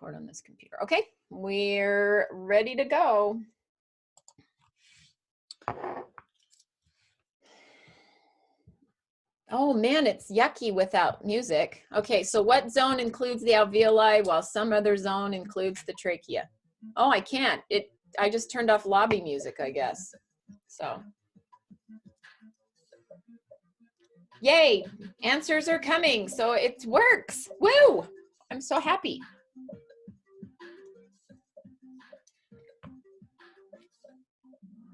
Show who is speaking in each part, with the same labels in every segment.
Speaker 1: record on this computer. Okay, we're ready to go. Oh man, it's yucky without music. Okay, so what zone includes the alveoli while some other zone includes the trachea? Oh, I can't. I just turned off lobby music, I guess. So, yay, answers are coming. So it works. Woo! I'm so happy.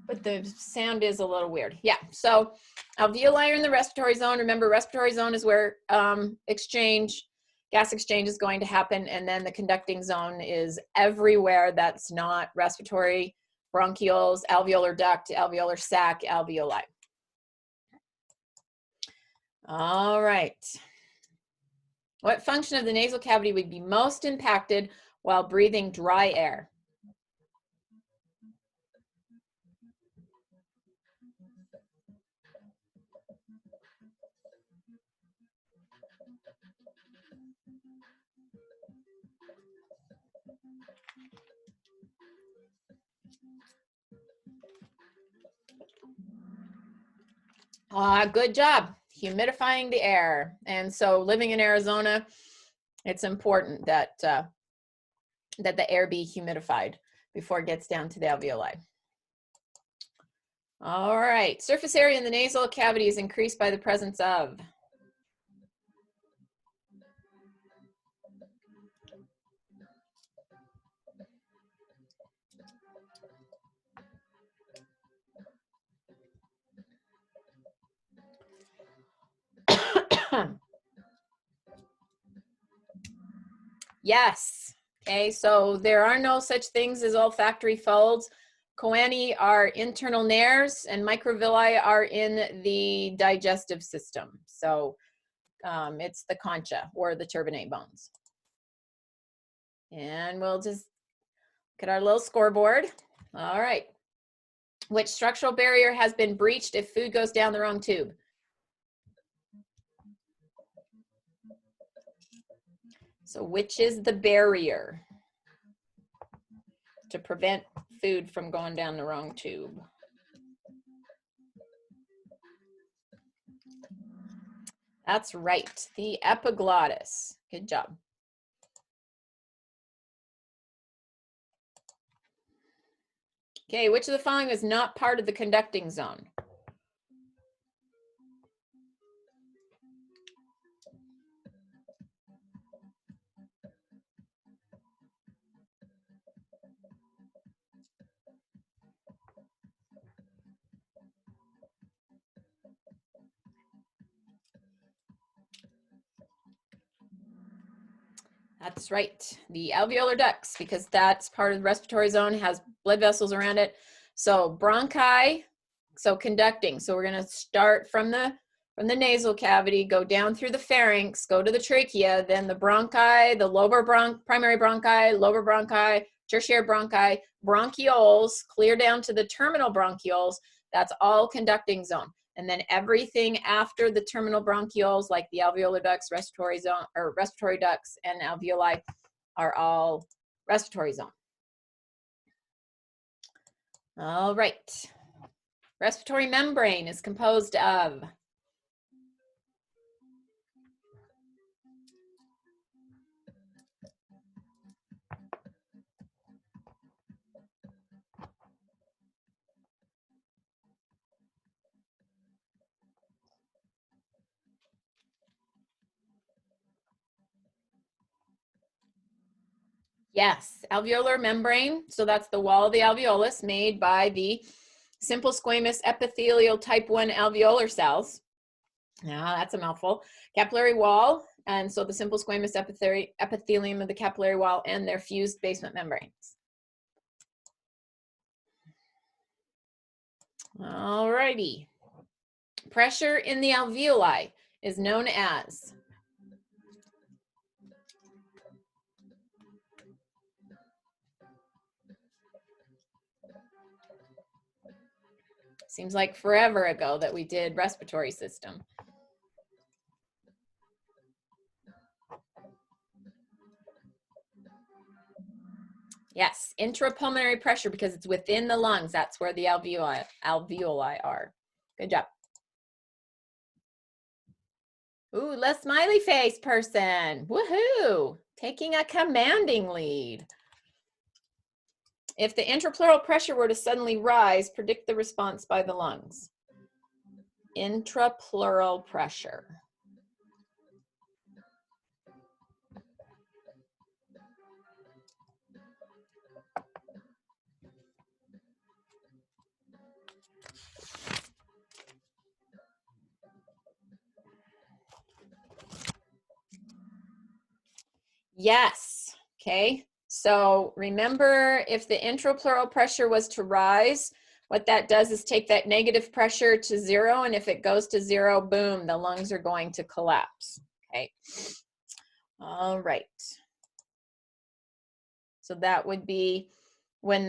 Speaker 1: But the sound is a little weird. Yeah, so alveoli are in the respiratory zone. Remember, respiratory zone is where gas exchange is going to happen, and then the conducting zone is everywhere that's not respiratory, bronchioles, alveolar duct, alveolar sac, alveoli. All right. What function of the nasal cavity would be most impacted while breathing dry air? Good job, humidifying the air. And so living in Arizona, it's important that, that the air be humidified before it gets down to the alveoli. All right, surface area in the nasal cavity is increased by the presence of. Yes. Okay, so there are no such things as olfactory folds. Choanae are internal nares, and microvilli are in the digestive system. So it's the concha or the turbinate bones. And we'll just look at our little scoreboard. All right. Which structural barrier has been breached if food goes down the wrong tube? So which is the barrier to prevent food from going down the wrong tube? That's right, the epiglottis. Good job. Okay, which of the following is not part of the conducting zone? That's right, the alveolar ducts, because that's part of the respiratory zone, has blood vessels around it. So bronchi, so conducting. So we're gonna start from the nasal cavity, go down through the pharynx, go to the trachea, then the bronchi, the primary bronchi, lobar bronchi, tertiary bronchi, bronchioles, clear down to the terminal bronchioles. That's all conducting zone. And then everything after the terminal bronchioles, like the alveolar ducts, respiratory zone, or respiratory ducts and alveoli, are all respiratory zone. All right. Respiratory membrane is composed of. Yes, alveolar membrane. So that's the wall of the alveolus made by the simple squamous epithelial type 1 alveolar cells. Now that's a mouthful. Capillary wall, and so the simple squamous epithelium of the capillary wall and their fused basement membranes. All righty. Pressure in the alveoli is known as. Seems like forever ago that we did respiratory system. Yes, intrapulmonary pressure because it's within the lungs. That's where the alveoli are. Good job. Ooh, less smiley face person. Woohoo! Taking a commanding lead. If the intrapleural pressure were to suddenly rise, predict the response by the lungs. Intrapleural pressure. Yes, okay. So remember, if the intrapleural pressure was to rise, what that does is take that negative pressure to 0, and if it goes to 0, boom, the lungs are going to collapse, okay? All right. So that would be when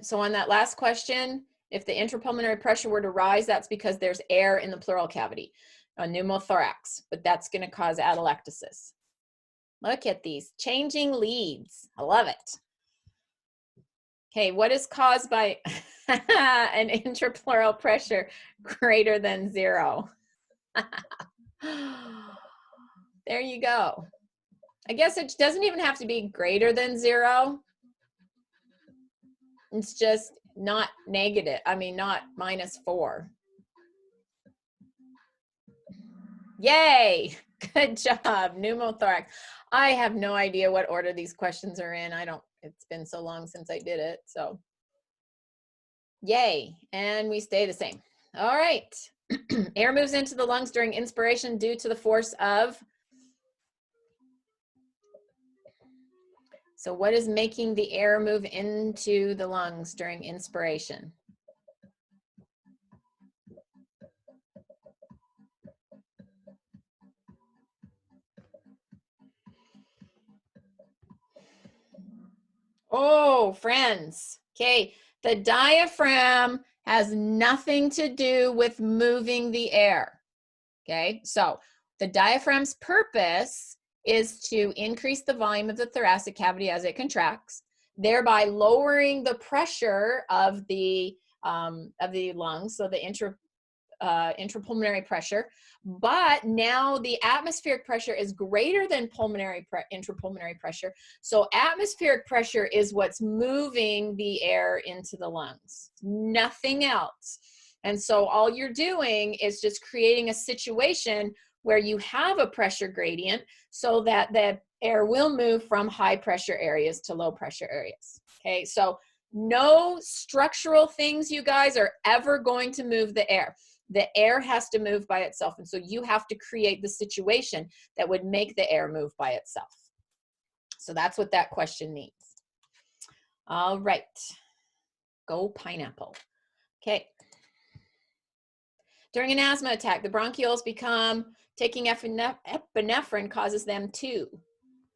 Speaker 1: so on that last question, if the intrapulmonary pressure were to rise, that's because there's air in the pleural cavity, a pneumothorax, but that's going to cause atelectasis. Look at these changing leads. I love it. Okay, what is caused by an intrapleural pressure greater than 0? There you go. I guess it doesn't even have to be greater than 0. It's just not negative. I mean, not -4. Yay! Good job, pneumothorax. I have no idea what order these questions are in. It's been so long since I did it, so. Yay, and we stay the same. All right. Air moves into the lungs during inspiration due to the force of. So what is making the air move into the lungs during inspiration? Oh, friends. Okay, the diaphragm has nothing to do with moving the air. Okay, so the diaphragm's purpose is to increase the volume of the thoracic cavity as it contracts, thereby lowering the pressure of the lungs, so the intrapulmonary pressure. But now the atmospheric pressure is greater than intrapulmonary pressure. So atmospheric pressure is what's moving the air into the lungs, nothing else. And so all you're doing is just creating a situation where you have a pressure gradient so that the air will move from high pressure areas to low pressure areas. Okay, so no structural things, you guys, are ever going to move the air. The air has to move by itself. And so you have to create the situation that would make the air move by itself. So that's what that question means. All right. Go pineapple. Okay. During an asthma attack, the bronchioles become, taking epinephrine causes them to.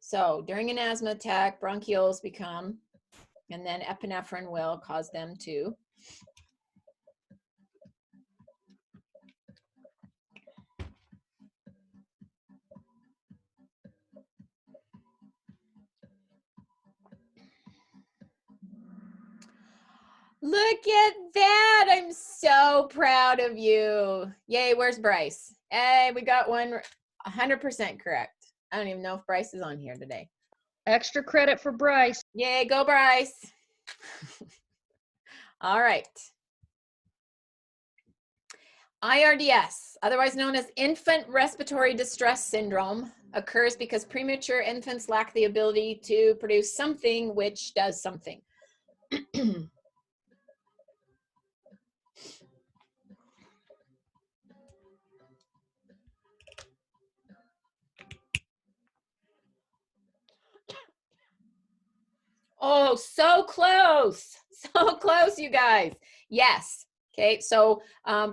Speaker 1: So during an asthma attack, bronchioles become, and then epinephrine will cause them to. Look at that. I'm so proud of you. Yay, where's Bryce? Hey, we got one 100% correct. I don't even know if Bryce is on here today.
Speaker 2: Extra credit for Bryce.
Speaker 1: Yay, go Bryce. All right. IRDS, otherwise known as infant respiratory distress syndrome, occurs because premature infants lack the ability to produce something which does something. Oh, so close. So close, you guys. Yes. Okay, so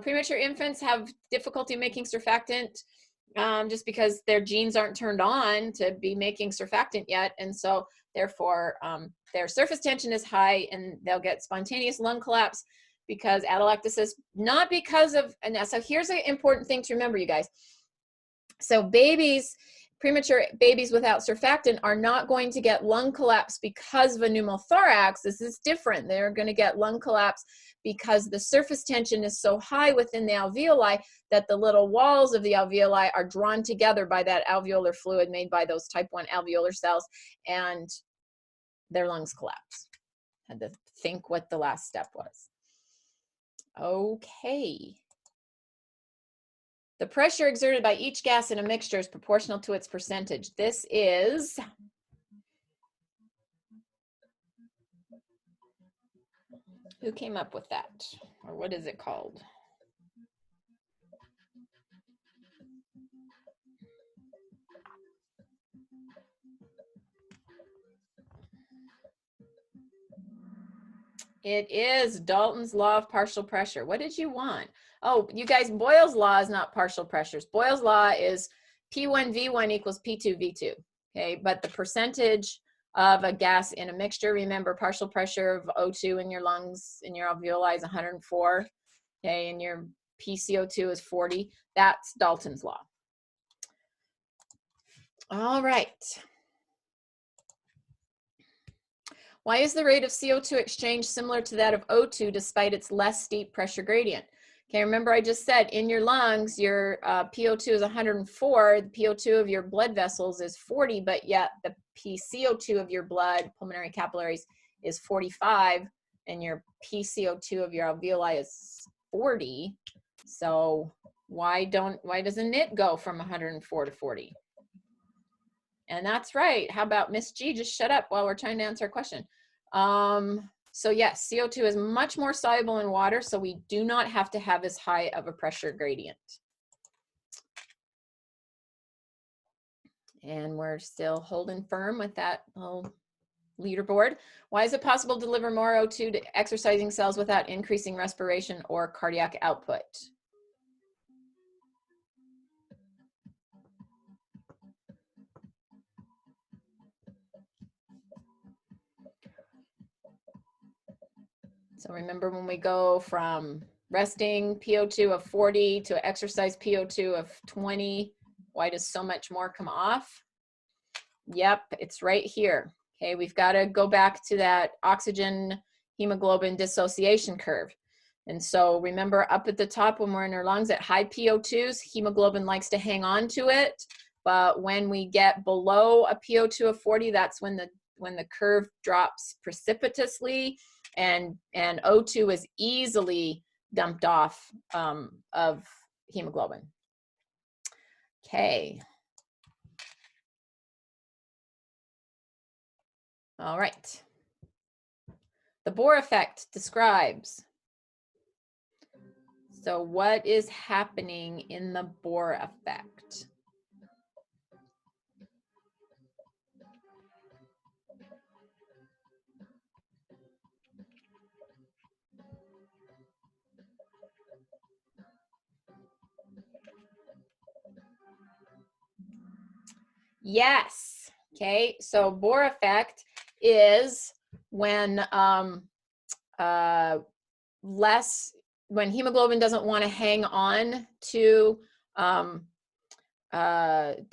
Speaker 1: premature infants have difficulty making surfactant just because their genes aren't turned on to be making surfactant yet. And so therefore their surface tension is high and they'll get spontaneous lung collapse because atelectasis, not because of, and so here's an important thing to remember, you guys. So babies, premature babies without surfactant are not going to get lung collapse because of a pneumothorax. This is different. They're going to get lung collapse because the surface tension is so high within the alveoli that the little walls of the alveoli are drawn together by that alveolar fluid made by those type 1 alveolar cells, and their lungs collapse. Had to think what the last step was. Okay. The pressure exerted by each gas in a mixture is proportional to its percentage. This is who came up with that? Or what is it called? It is Dalton's law of partial pressure. What did you want? Oh, you guys, Boyle's law is not partial pressures. Boyle's law is P1V1 equals P2V2. Okay, but the percentage of a gas in a mixture, remember partial pressure of O2 in your lungs, in your alveoli is 104. Okay, and your PCO2 is 40. That's Dalton's law. All right. Why is the rate of CO2 exchange similar to that of O2 despite its less steep pressure gradient? Okay, remember I just said in your lungs, your PO2 is 104, the PO2 of your blood vessels is 40, but yet the PCO2 of your blood, pulmonary capillaries, is 45, and your PCO2 of your alveoli is 40. So why doesn't it go from 104 to 40? And that's right. How about Miss G? Just shut up while we're trying to answer a question. So yes, CO2 is much more soluble in water, so we do not have to have as high of a pressure gradient. And we're still holding firm with that whole leaderboard. Why is it possible to deliver more O2 to exercising cells without increasing respiration or cardiac output? So remember when we go from resting PO2 of 40 to exercise PO2 of 20, why does so much more come off? Yep, it's right here. Okay, we've got to go back to that oxygen hemoglobin dissociation curve. And so remember up at the top when we're in our lungs at high PO2s, hemoglobin likes to hang on to it. But when we get below a PO2 of 40, that's when the curve drops precipitously, and O2 is easily dumped off of hemoglobin. Okay. All right. The Bohr effect describes. So what is happening in the Bohr effect? Yes. Okay. So Bohr effect is when when hemoglobin doesn't want to hang on to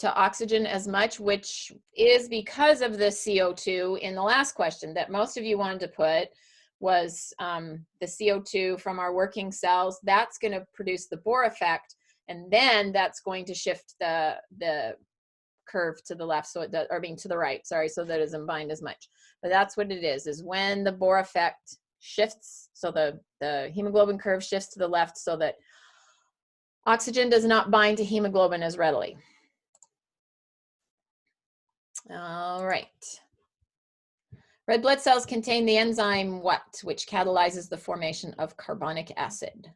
Speaker 1: oxygen as much, which is because of the CO2 in the last question that most of you wanted to put was the CO2 from our working cells. That's going to produce the Bohr effect, and then that's going to shift the curve to the left, so it does, or being to the right, sorry, so that it doesn't bind as much. But that's what it is when the Bohr effect shifts, so the hemoglobin curve shifts to the left so that oxygen does not bind to hemoglobin as readily. All right. Red blood cells contain the enzyme what, which catalyzes the formation of carbonic acid?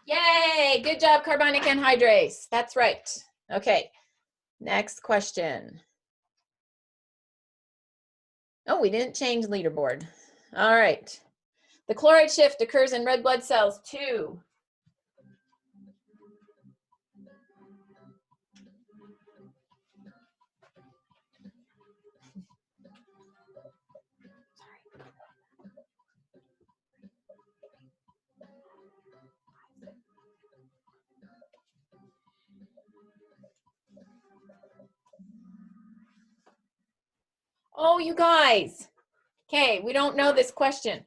Speaker 1: Yay, good job, carbonic anhydrase. That's right. Okay, next question. Oh, we didn't change leaderboard. All right. The chloride shift occurs in red blood cells to Oh, you guys. Okay, we don't know this question.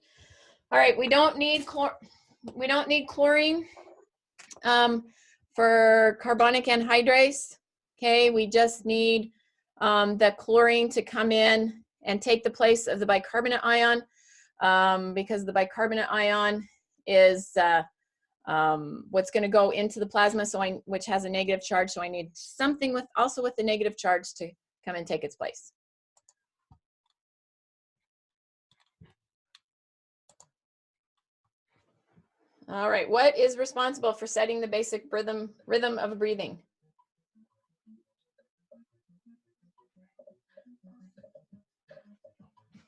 Speaker 1: All right, we don't need chlorine for carbonic anhydrase. Okay, we just need the chlorine to come in and take the place of the bicarbonate ion, because the bicarbonate ion is what's going to go into the plasma, which has a negative charge. So I need something also with the negative charge to come and take its place. All right, what is responsible for setting the basic rhythm of breathing?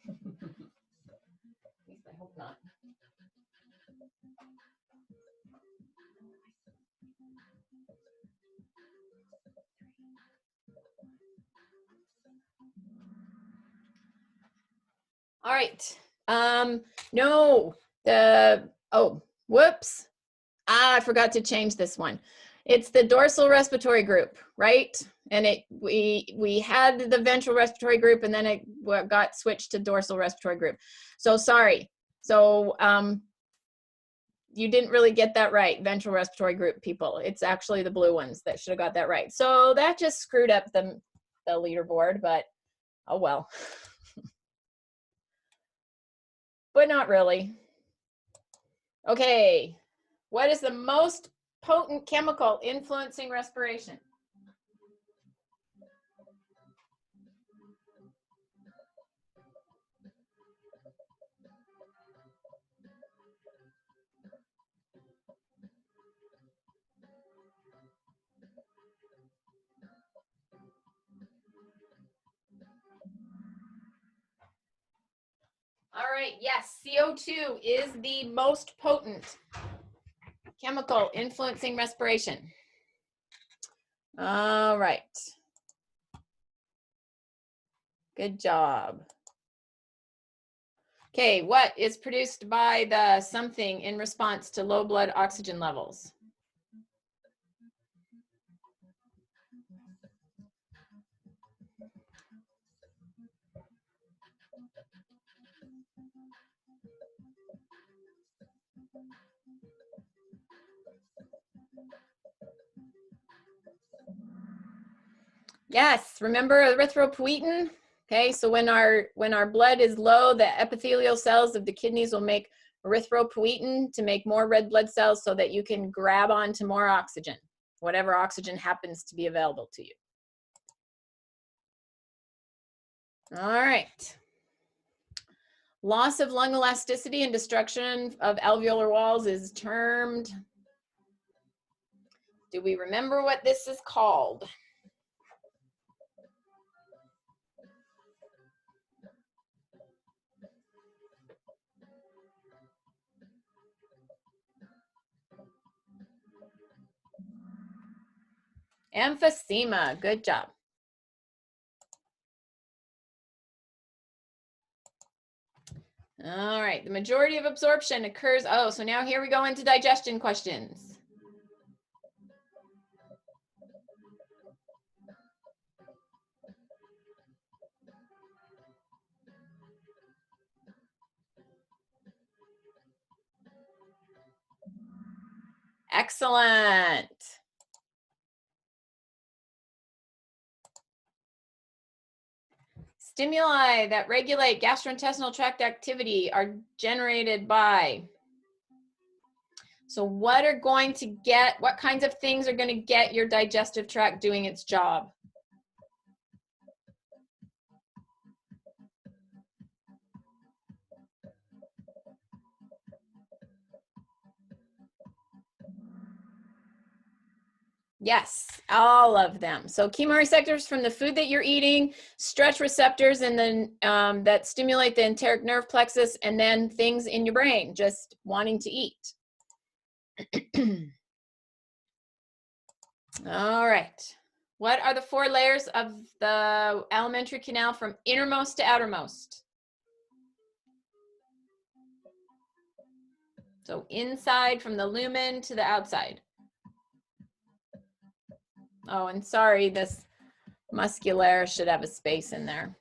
Speaker 1: At least I hope not. All right. No, whoops. I forgot to change this one. It's the dorsal respiratory group, right? And we had the ventral respiratory group, and then it got switched to dorsal respiratory group. So sorry. So you didn't really get that right, ventral respiratory group people. It's actually the blue ones that should have got that right. So that just screwed up the leaderboard, but oh well. But not really. Okay, what is the most potent chemical influencing respiration? All right, yes, CO2 is the most potent chemical influencing respiration. All right. Good job. Okay, what is produced by the something in response to low blood oxygen levels? Yes, remember erythropoietin? Okay, so when our blood is low, the epithelial cells of the kidneys will make erythropoietin to make more red blood cells so that you can grab onto more oxygen, whatever oxygen happens to be available to you. All right. Loss of lung elasticity and destruction of alveolar walls is termed, do we remember what this is called? Emphysema, good job. All right, the majority of absorption occurs, so now here we go into digestion questions. Excellent. Stimuli that regulate gastrointestinal tract activity are generated by. So what kinds of things are going to get your digestive tract doing its job? Yes, all of them. So chemoreceptors from the food that you're eating, stretch receptors, and then that stimulate the enteric nerve plexus, and then things in your brain just wanting to eat. All right. What are the 4 layers of the alimentary canal from innermost to outermost? So inside from the lumen to the outside. Oh, and sorry, this musculaire should have a space in there.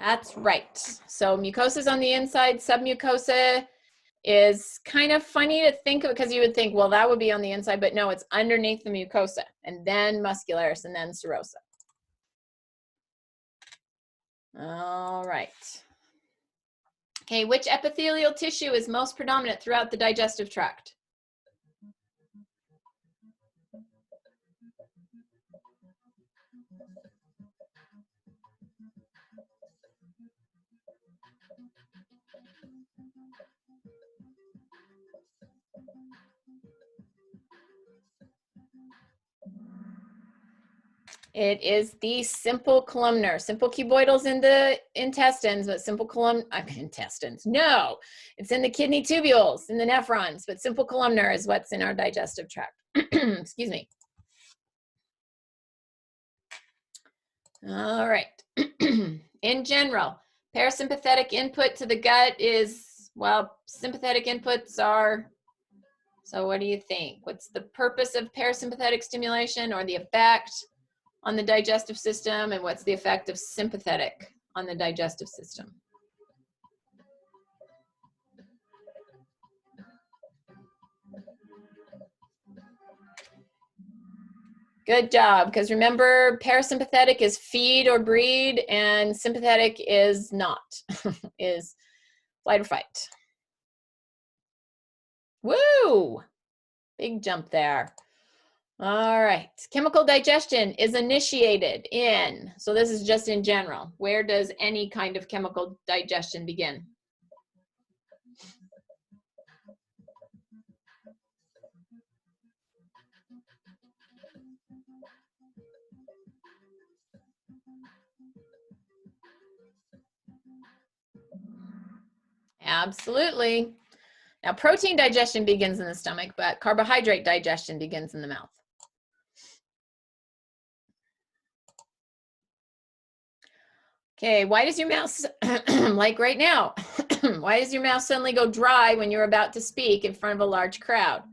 Speaker 1: That's right. So mucosa is on the inside. Submucosa is kind of funny to think of because you would think, well, that would be on the inside, but no, it's underneath the mucosa, and then muscularis, and then serosa. All right. Okay, which epithelial tissue is most predominant throughout the digestive tract? It is the simple columnar. Simple cuboidals in the intestines, but simple intestines. No, it's in the kidney tubules, in the nephrons, but simple columnar is what's in our digestive tract. Excuse me. All right. In general, parasympathetic input to the gut is, well, sympathetic inputs are, so what do you think? What's the purpose of parasympathetic stimulation or the effect on the digestive system, and what's the effect of sympathetic on the digestive system? Good job, because remember, parasympathetic is feed or breed, and sympathetic is not, is flight or fight. Woo! Big jump there. All right, chemical digestion is initiated in, so this is just in general. Where does any kind of chemical digestion begin? Absolutely. Now, protein digestion begins in the stomach, but carbohydrate digestion begins in the mouth. Okay, why does your mouth, like right now, why does your mouth suddenly go dry when you're about to speak in front of a large crowd?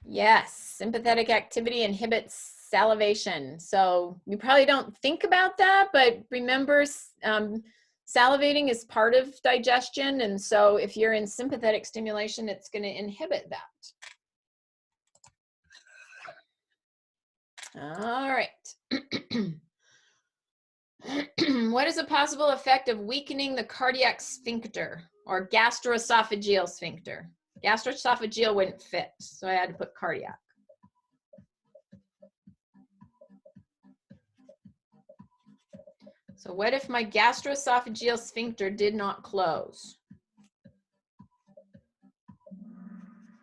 Speaker 1: Yes, sympathetic activity inhibits salivation. So you probably don't think about that, but remember, salivating is part of digestion. And so if you're in sympathetic stimulation, it's going to inhibit that. All right. What is a possible effect of weakening the cardiac sphincter or gastroesophageal sphincter? Gastroesophageal wouldn't fit, so I had to put cardiac. So what if my gastroesophageal sphincter did not close?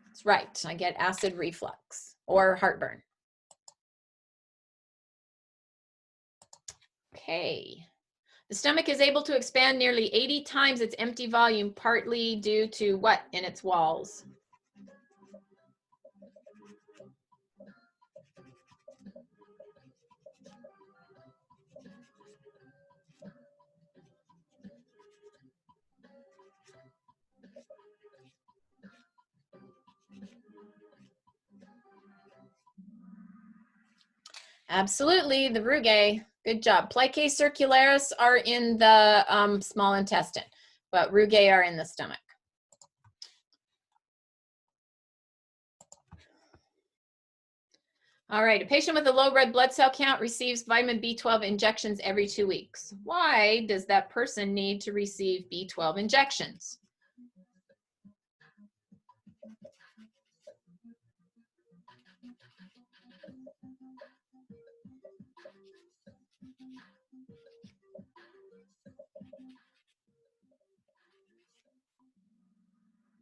Speaker 1: That's right, I get acid reflux or heartburn. Okay. The stomach is able to expand nearly 80 times its empty volume, partly due to what in its walls? Absolutely, the rugae. Good job. Plicae circularis are in the small intestine, but rugae are in the stomach. All right, a patient with a low red blood cell count receives vitamin B12 injections every 2 weeks. Why does that person need to receive B12 injections?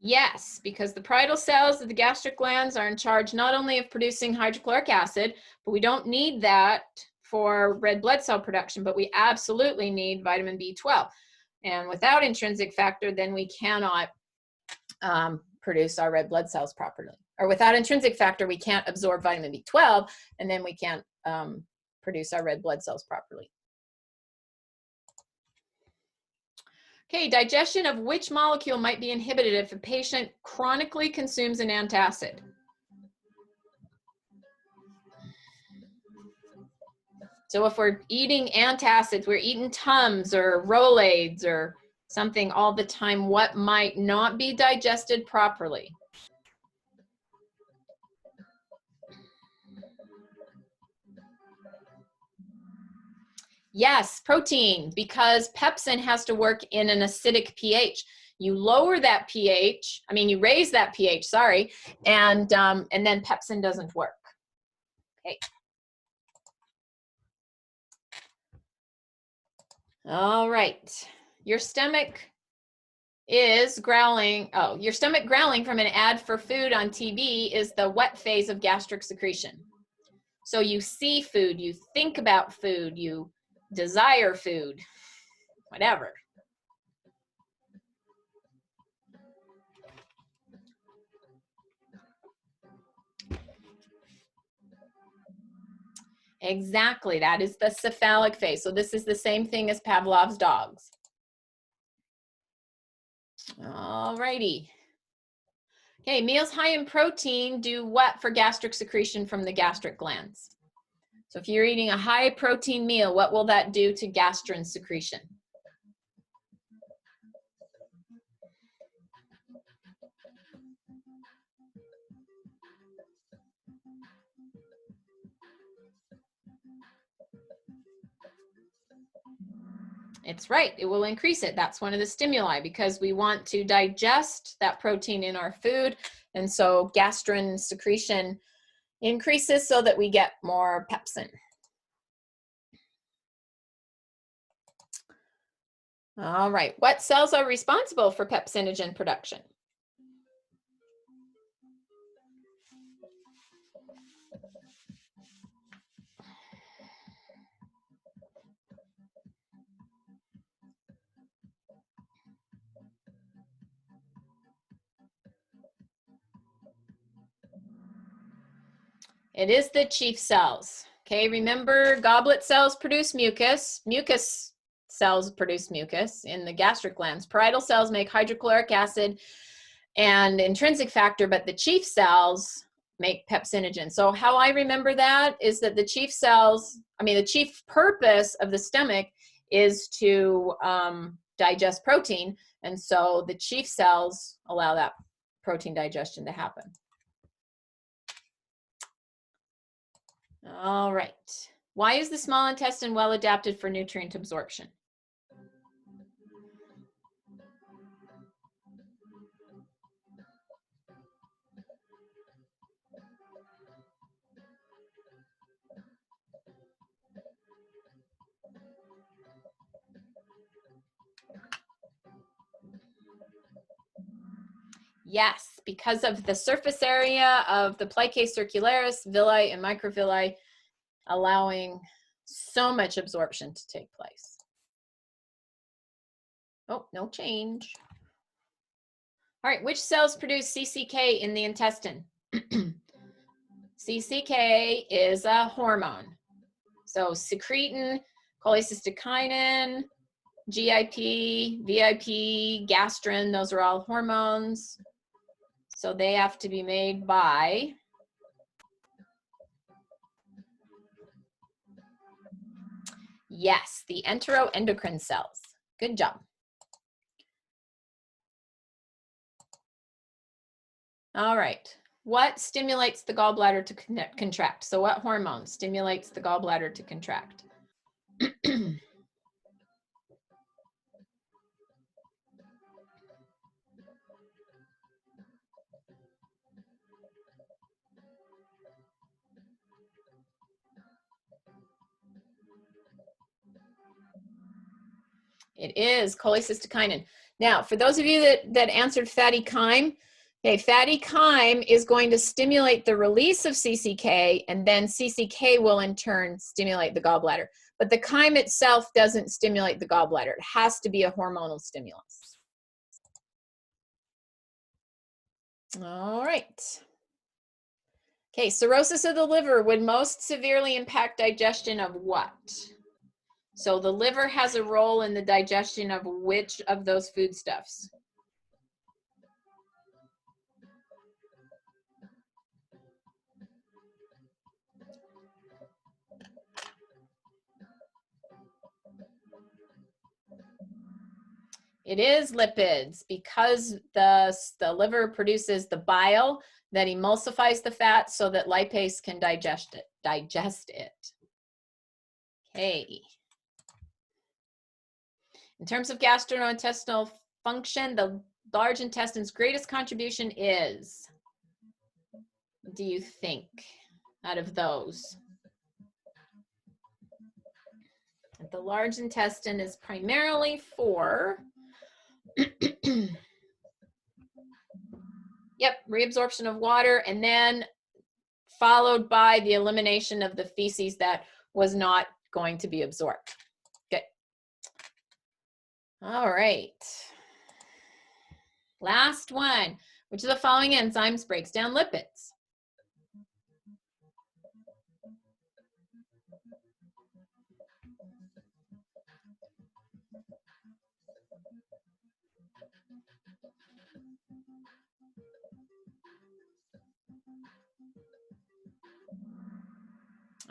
Speaker 1: Yes, because the parietal cells of the gastric glands are in charge not only of producing hydrochloric acid, but we don't need that for red blood cell production, but we absolutely need vitamin B12. And without intrinsic factor, then we cannot produce our red blood cells properly. Or without intrinsic factor, we can't absorb vitamin B12, and then we can't produce our red blood cells properly. Okay, digestion of which molecule might be inhibited if a patient chronically consumes an antacid? So if we're eating antacids, we're eating Tums or Rolaids or something all the time, what might not be digested properly? Yes, protein, because pepsin has to work in an acidic pH. You lower that pH, you raise that pH, sorry, and then pepsin doesn't work. Okay. All right. Your stomach is growling. Oh, your stomach growling from an ad for food on TV is the what phase of gastric secretion? So you see food, you think about food, you desire food, whatever. Exactly, that is the cephalic phase. So this is the same thing as Pavlov's dogs. All righty. Okay, meals high in protein do what for gastric secretion from the gastric glands? So if you're eating a high protein meal, what will that do to gastrin secretion? It's right, it will increase it. That's one of the stimuli because we want to digest that protein in our food. And so gastrin secretion increases so that we get more pepsin. All right, what cells are responsible for pepsinogen production? It is the chief cells. Okay, remember goblet cells produce mucus. Mucus cells produce mucus in the gastric glands. Parietal cells make hydrochloric acid and intrinsic factor, but the chief cells make pepsinogen. So how I remember that is that the chief cells, the chief purpose of the stomach is to digest protein. And so the chief cells allow that protein digestion to happen. All right. Why is the small intestine well adapted for nutrient absorption? Yes, because of the surface area of the plicae circularis, villi, and microvilli, allowing so much absorption to take place. Oh, no change. All right, which cells produce CCK in the intestine? CCK is a hormone. So secretin, cholecystokinin, GIP, VIP, gastrin, those are all hormones. So they have to be made by yes, the enteroendocrine cells. Good job. All right. What stimulates the gallbladder to contract? So what hormone stimulates the gallbladder to contract? It is cholecystokinin. Now, for those of you that answered fatty chyme, okay, fatty chyme is going to stimulate the release of CCK, and then CCK will in turn stimulate the gallbladder. But the chyme itself doesn't stimulate the gallbladder. It has to be a hormonal stimulus. All right. Okay, cirrhosis of the liver would most severely impact digestion of what? So the liver has a role in the digestion of which of those foodstuffs? It is lipids, because the liver produces the bile that emulsifies the fat so that lipase can digest it. Okay. In terms of gastrointestinal function, the large intestine's greatest contribution is, what do you think out of those? The large intestine is primarily for yep, reabsorption of water, and then followed by the elimination of the feces that was not going to be absorbed. Good. All right. Last one. Which of the following enzymes breaks down lipids?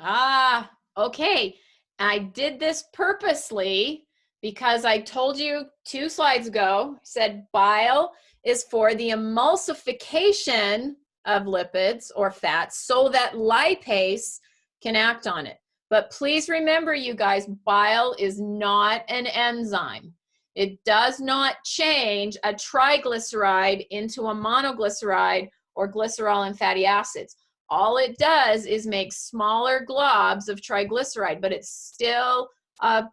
Speaker 1: Ah, okay. I did this purposely because I told you 2 slides ago, said bile is for the emulsification of lipids or fats so that lipase can act on it. But please remember, you guys, bile is not an enzyme. It does not change a triglyceride into a monoglyceride or glycerol and fatty acids. All it does is make smaller globs of triglyceride, but it's still a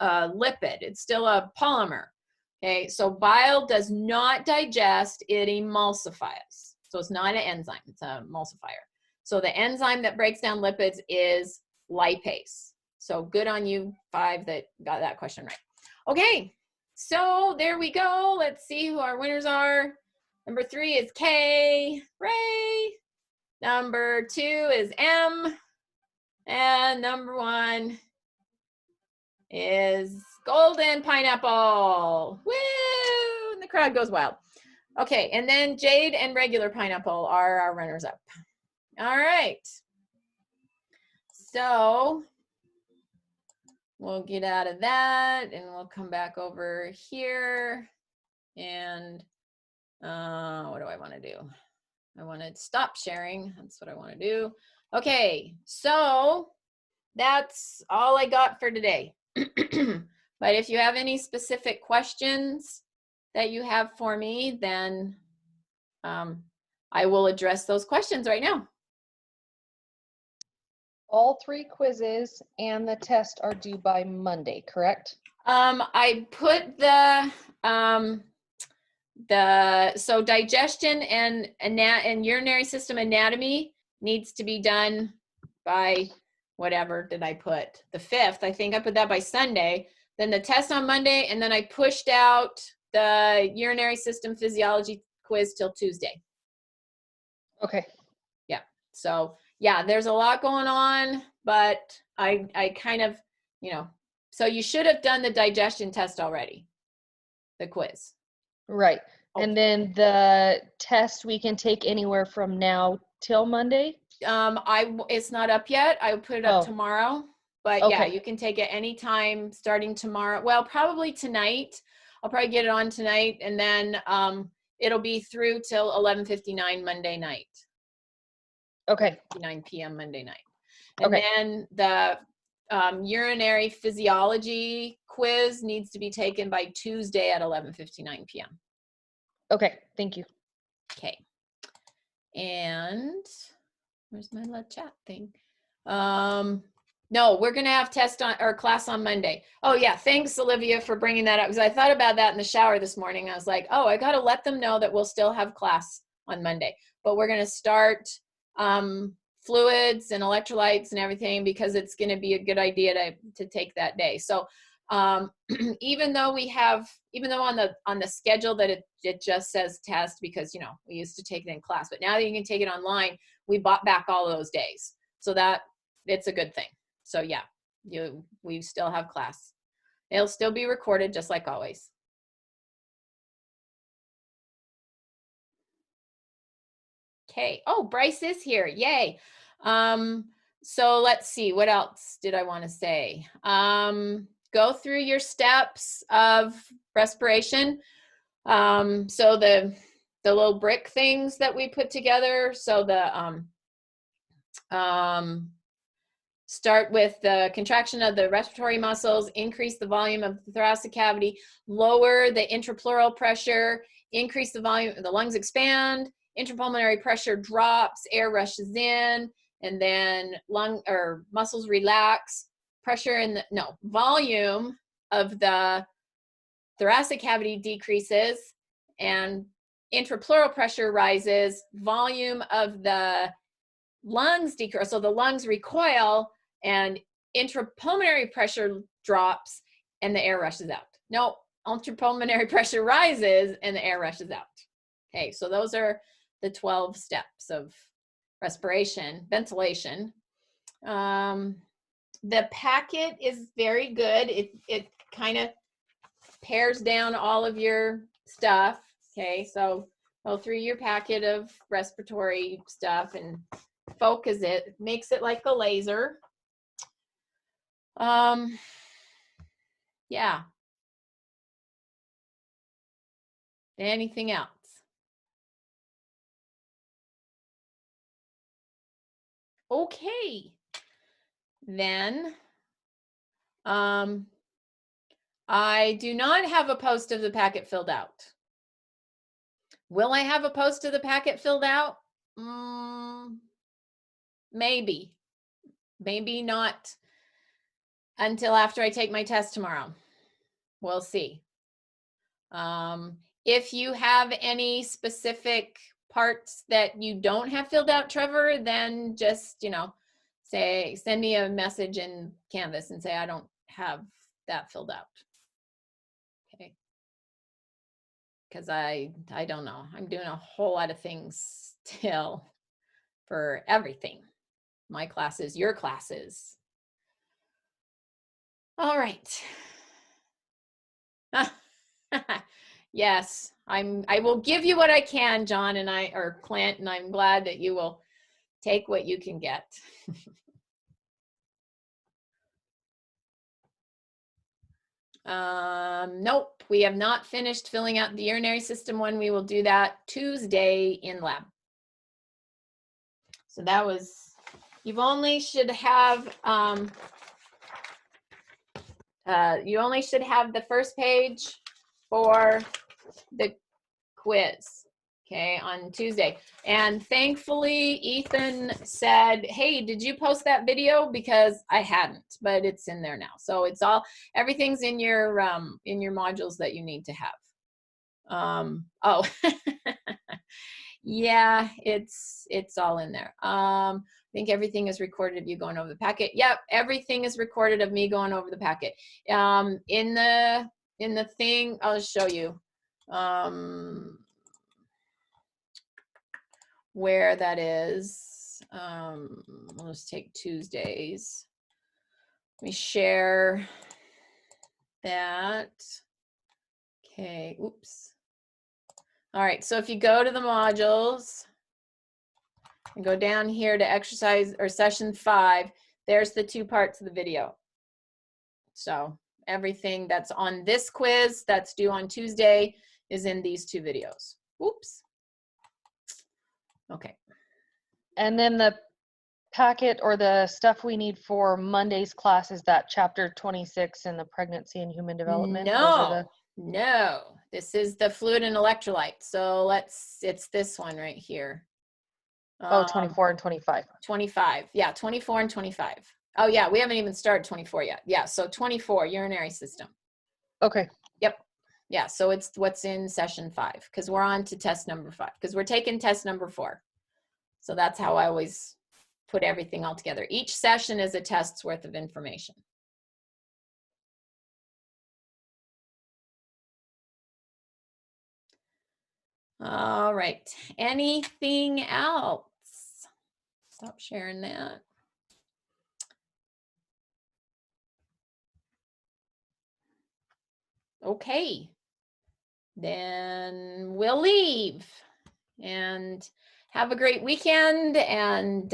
Speaker 1: lipid. It's still a polymer. Okay, so bile does not digest, it emulsifies. So it's not an enzyme, it's an emulsifier. So the enzyme that breaks down lipids is lipase. So good on you 5 that got that question right. Okay, so there we go. Let's see who our winners are. Number 3 is K, Ray. Number 2 is M. And number 1 is golden pineapple. Woo! And the crowd goes wild. Okay, and then jade and regular pineapple are our runners up. All right. So we'll get out of that and we'll come back over here. And what do I want to do? I want to stop sharing. That's what I want to do. Okay, so that's all I got for today. But if you have any specific questions that you have for me, then I will address those questions right now.
Speaker 2: All 3 quizzes and the test are due by Monday, correct?
Speaker 1: I put so digestion and urinary system anatomy needs to be done by, whatever did I put? The 5th. I think I put that by Sunday. Then the test on Monday, and then I pushed out the urinary system physiology quiz till Tuesday.
Speaker 2: Okay.
Speaker 1: Yeah. So yeah, there's a lot going on, but I kind of, so you should have done the digestion test already, the quiz.
Speaker 2: Right. And then the test we can take anywhere from now till Monday?
Speaker 1: It's not up yet. I will put it up tomorrow. But
Speaker 2: okay.
Speaker 1: Yeah, you can take it anytime starting tomorrow. Well, probably tonight. I'll probably get it on tonight, and then it'll be through till 11:59 Monday night.
Speaker 2: Okay.
Speaker 1: 9 p.m. Monday night. And then the urinary physiology quiz needs to be taken by Tuesday at 11:59 p.m.
Speaker 2: Okay, thank you.
Speaker 1: Okay. And where's my little chat thing? No, we're going to have class on Monday. Oh yeah. Thanks, Olivia, for bringing that up, because I thought about that in the shower this morning. I was like, oh, I got to let them know that we'll still have class on Monday, but we're going to start fluids and electrolytes and everything, because it's going to be a good idea to take that day. So even though on the schedule that it just says test, because we used to take it in class, but now that you can take it online, we bought back all of those days, so that it's a good thing. So yeah, we still have class. It'll still be recorded just like always. Okay. Oh, Bryce is here. Yay. So let's see, what else did I want to say? Go through your steps of respiration. So the little brick things that we put together. So the start with the contraction of the respiratory muscles, increase the volume of the thoracic cavity, lower the intrapleural pressure, increase the volume, the lungs expand, intrapulmonary pressure drops, air rushes in, and then lung or muscles relax, pressure in the, no, volume of the thoracic cavity decreases and intrapleural pressure rises, volume of the lungs decrease, so the lungs recoil and intrapulmonary pressure drops and the air rushes out. No, intrapulmonary pressure rises and the air rushes out. Okay, so those are the 12 steps of respiration, ventilation. The packet is very good. It kind of pares down all of your stuff. Okay, so go through your packet of respiratory stuff and focus it, makes it like a laser. Yeah. Anything else? Okay. Then I do not have a post of the packet filled out. Will I have a post of the packet filled out? Maybe. Maybe not until after I take my test tomorrow. We'll see. If you have any specific parts that you don't have filled out, Trevor, then just, send me a message in Canvas and say, I don't have that filled out. Okay. Because I don't know. I'm doing a whole lot of things still for everything. My classes, your classes. All right. Yes, I will give you what I can, John or Clint, and I'm glad that you will take what you can get. Nope, we have not finished filling out the urinary system one. We will do that Tuesday in lab. So that was, you only should have the first page for the quiz, okay, on Tuesday. And thankfully, Ethan said, hey, did you post that video? Because I hadn't, but it's in there now. So it's all, everything's in your modules that you need to have. Oh, yeah, it's all in there. I think everything is recorded of you going over the packet. Yep, everything is recorded of me going over the packet. In the thing, I'll show you where that is. We'll just take Tuesdays. Let me share that. Okay, oops. All right, so if you go to the modules and go down here to exercise or session 5, there's the 2 parts of the video. So everything that's on this quiz that's due on Tuesday is in these 2 videos. Oops. Okay.
Speaker 2: And then the packet or the stuff we need for Monday's class is that chapter 26 in the pregnancy and human development?
Speaker 1: No, this is the fluid and electrolyte. So it's this one right here.
Speaker 2: 24 and 25.
Speaker 1: 25. Yeah, 24 and 25. Oh yeah, we haven't even started 24 yet. Yeah, so 24, urinary system.
Speaker 2: Okay.
Speaker 1: Yep. Yeah, so it's what's in session 5 because we're on to test number 5 because we're taking test number 4. So that's how I always put everything all together. Each session is a test's worth of information. All right, anything else? Stop sharing that. Okay. Then we'll leave and have a great weekend. And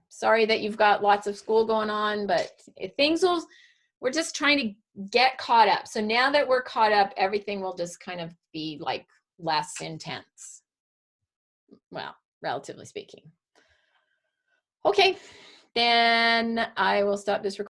Speaker 1: sorry that you've got lots of school going on, but we're just trying to get caught up. So now that we're caught up, everything will just kind of be like less intense. Well, relatively speaking. Okay, then I will stop this recording.